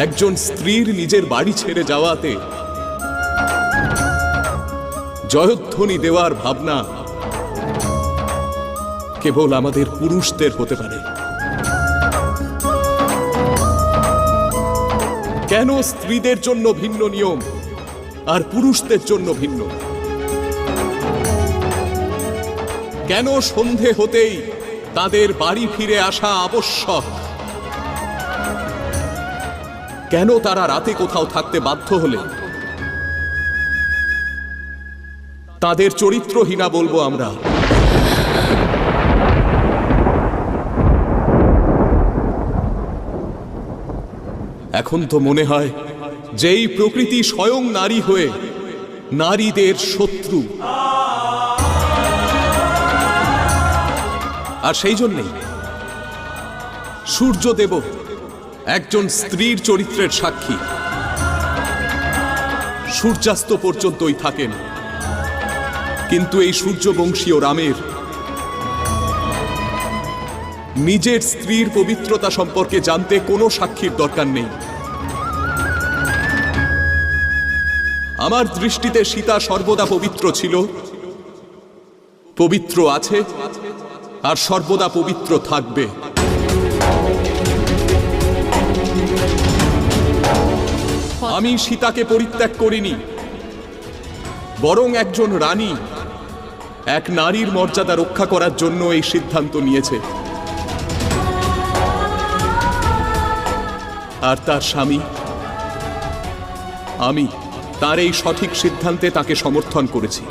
একজন স্ত্রীর নিজের বাড়ি ছেড়ে যাওয়াতে জয়ধ্বনি দেওয়ার ভাবনা কেবল আমাদের পুরুষদের হতে পারে। কেন স্ত্রীদের জন্য ভিন্ন নিয়ম আর পুরুষদের জন্য ভিন্ন? কেন সন্ধে হতেই তাদের বাড়ি ফিরে আসা আবশ্যক? কেন তারা রাতে কোথাও থাকতে বাধ্য হলে তাদের চরিত্রহীনা বলবো আমরা? এখন তো মনে হয় যেই প্রকৃতি স্বয়ং নারী হয়ে নারীদের শত্রু, আর সেই জন্যেই সূর্যদেব একজন স্ত্রীর চরিত্রের সাক্ষী। সূর্যাস্ত পর্যন্তই থাকেন, কিন্তু এই সূর্যবংশীয় রামের নিজের স্ত্রীর পবিত্রতা সম্পর্কে জানতে কোনো সাক্ষীর দরকার নেই। আমার দৃষ্টিতে সীতা সর্বদা পবিত্র ছিল, পবিত্র আছে, আর সর্বদা পবিত্র থাকবে। আমি সীতাকে পরিত্যাগ করিনি, বরং একজন রানী এক নারীর মর্যাদা রক্ষা করার জন্য এই সিদ্ধান্ত নিয়েছে, আর তার স্বামী আমি তার এই সঠিক সিদ্ধান্তে তাকে সমর্থন করেছি।